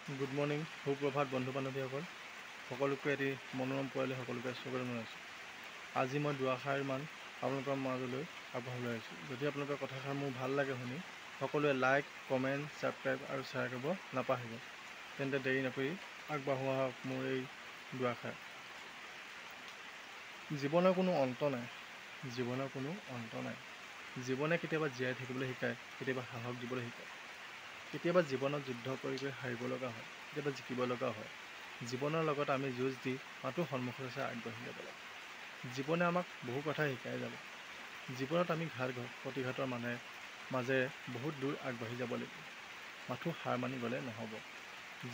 Good morning, সুপ্ৰভাত বন্ধু বান্ধৱীসকল। সকলোকে এটি মনোৰম পোৱালি সকলোকে স্বাগতম জনাইছোঁ। আজি মই দুআষাৰমান আপোনালোকৰ মাজলৈ আগবঢ়াই লৈ আহিছোঁ। যদি আপোনালোকৰ কথাষাৰ মোৰ ভাল লাগে শুনি, সকলোৱে লাইক, কমেণ্ট, ছাবস্ক্ৰাইব আৰু শ্বেয়াৰ কৰিব নাপাহৰিব। তেন্তে দেৰি নকৰি আগবাঢ়োৱা হওক মোৰ এই দুআষাৰ। জীৱনৰ কোনো অন্ত নাই, জীৱনৰ কোনো অন্ত নাই। জীৱনে কেতিয়াবা জীয়াই থাকিবলৈ শিকায়, কেতিয়াবা সাহস দিবলৈ শিকায়। কেতিয়াবা জীৱনত যুদ্ধ কৰি হাৰিব লগা হয়, কেতিয়াবা জিকিব লগা হয়। জীৱনৰ লগত আমি যুঁজ দি মাথো সন্মুখলৈ চাই আগবাঢ়ি যাব লাগে। জীৱনে আমাক বহু কথা শিকাই যাব। জীৱনত আমি প্ৰতিঘাতৰ মাজেৰে বহুত দূৰ আগবাঢ়ি যাব লাগিব। মাথো হাৰ মানি গ'লে নহ'ব।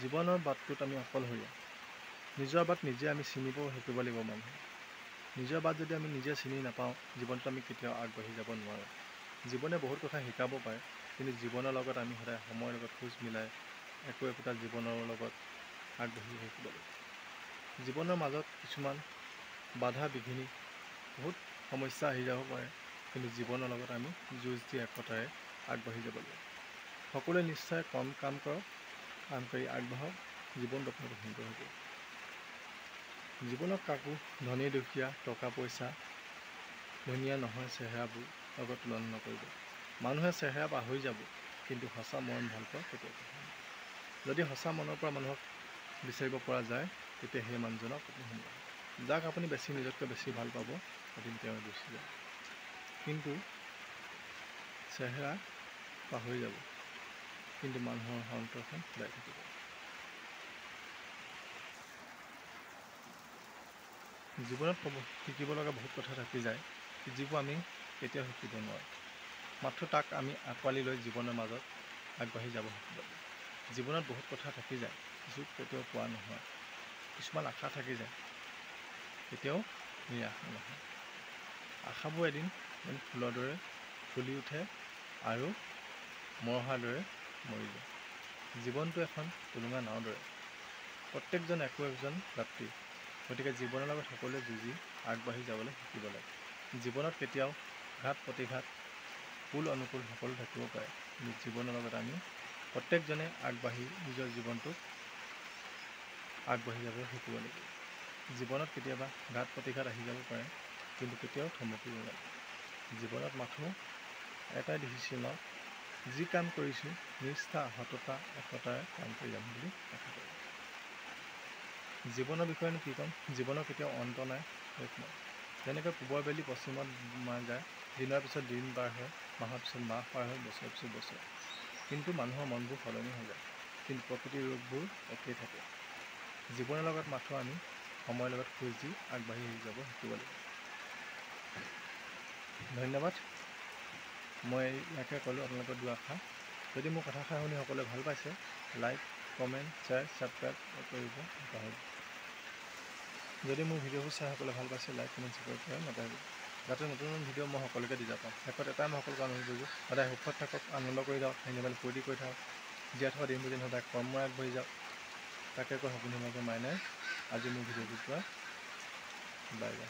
জীৱনৰ বাটটোত আমি অকলশৰীয়া। নিজৰ বাট নিজে আমি চিনিব শিকিব লাগিব মানুহে। নিজৰ বাট যদি আমি নিজে চিনি নাপাওঁ, জীৱনটো আমি কেতিয়াও আগবাঢ়ি যাব নোৱাৰোঁ। জীৱনে বহুত কথা শিকাব পাৰে, কিন্তু জীৱনৰ লগত আমি সদায় সময়ৰ লগত খোজ মিলাই একোটা জীৱনৰ লগত আগবাঢ়ি থাকিব লাগিব। জীৱনৰ মাজত কিছুমান বাধা বিঘিনি বহুত সমস্যা আহি যাব পাৰে, কিন্তু জীৱনৰ লগত আমি যুঁজ দি একতাৰে আগবাঢ়ি যাব লাগিব। সকলোৱে নিশ্চয় কম কাম কৰক, কাম কৰি আগবাঢ়ক, জীৱনটো আপোনালোকৰ সুন্দৰ হ'ব। জীৱনত কাকো ধনী দুখীয়া, টকা পইচা, ধুনীয়া নহয় চেহেৰাবোৰ লগত তুলনা নকৰিব। মানুহে চেহেৰা পাহৰি যাব, কিন্তু সঁচা মৰম ভাল পোৱা কেতিয়াও পাহৰিব। যদি সঁচা মনৰ পৰা মানুহক বিচাৰিব পৰা যায়, তেতিয়া সেই মানুহজনক আপুনি সুন্দৰ। যাক আপুনি নিজতকৈ বেছি ভাল পাব, এদিন তেওঁ গুচি যাব। কিন্তু চেহেৰা পাহৰি যাব, কিন্তু মানুহৰ অন্তৰখন সদায় থাকিব। জীৱনত শিকিব লগা বহুত কথা থাকি যায়, যিবোৰ আমি কেতিয়াও শিকিব নোৱাৰোঁ। মাথো তাক আমি আঁকোৱালি লৈ জীৱনৰ মাজত আগবাঢ়ি যাব শিকিব লাগিব। জীৱনত বহুত কথা থাকি যায়, কিছু কেতিয়াও পোৱা নহয়। কিছুমান আশা থাকি যায়, কেতিয়াও নিৰাশ নহয়। আশাবোৰ এদিন ফুলৰ দৰে ফুলি উঠে আৰু মৰহাৰ দৰে মৰি যায়। জীৱনটো এখন টুলুঙা নাৱৰ দৰে, প্ৰত্যেকজন একোজন যাত্ৰী। গতিকে জীৱনৰ লগত সকলোৱে যুঁজি আগবাঢ়ি যাবলৈ শিকিব লাগে। জীৱনত কেতিয়াও ঘাত প্ৰতিঘাত, কুল অনুকূল সকলো থাকিব পাৰে, কিন্তু জীৱনৰ লগত আমি প্ৰত্যেকজনে আগবাঢ়ি নিজৰ জীৱনটোক আগবাঢ়ি যাবলৈ শিকিব লাগিব। জীৱনত কেতিয়াবা ঘাত প্ৰতিঘাত আহি যাব পাৰে, কিন্তু কেতিয়াও থমকিব নালাগে। জীৱনত মাথো এটাই ডিচিশ্যন লওক, যি কাম কৰিছোঁ নিষ্ঠা, সততা, একতাৰে কাম কৰি যাম বুলি আশা কৰোঁ। জীৱনৰ বিষয়েনো কি ক'ম, জীৱনৰ কেতিয়াও অন্ত নাই, শেষ নাই। যেনেকৈ পূবৰ বেলি পশ্চিমত যায়, দিনৰ পিছত দিন পাৰ হয়, মাহৰ পিছত মাহ পাৰ হয়, বছৰৰ পিছত বছৰ। কিন্তু মানুহৰ মনবোৰ সলনি হৈ যায়, কিন্তু প্ৰকৃতিৰ ৰূপবোৰ একেই থাকে। জীৱনৰ লগত মাথো আমি সময়ৰ লগত খোজ দি আগবাঢ়ি যাব শিকিব লাগিব। ধন্যবাদ। মই ইয়াকে ক'লোঁ আপোনালোকৰ দুআষাৰ। যদি মোৰ কথাষাৰ শুনি সকলোৱে ভাল পাইছে, লাইক, কমেণ্ট, শ্বেয়াৰ, ছাবস্ক্ৰাইব কৰিব নাপাহৰিব। যদি মোৰ ভিডিঅ'বোৰ চাই সকলোৱে ভাল পাইছে, লাইক, কমেণ্ট, ছাবস্ক্ৰাইব কৰিব নাপাহৰিব, যাতে নতুন নতুন ভিডিঅ' মই সকলোকে দি যাব পাৰোঁ। শেষত এটাই মই সকলোকে অনুৰোধ কৰিছোঁ, সদায় সুখত থাকক, আনন্দ কৰি যাওক, হাঁহি ধেমালি ফূৰ্তি কৰি থাকক, জীয়াই থকা দিনবোৰ যেন সদায় কৰ্মৰে আগবাঢ়ি যাওক। তাকে কৈ সপোন হিমালয় মাইনাই আজি মোৰ ভিডিঅ'টোৰ পৰা বাই বাই।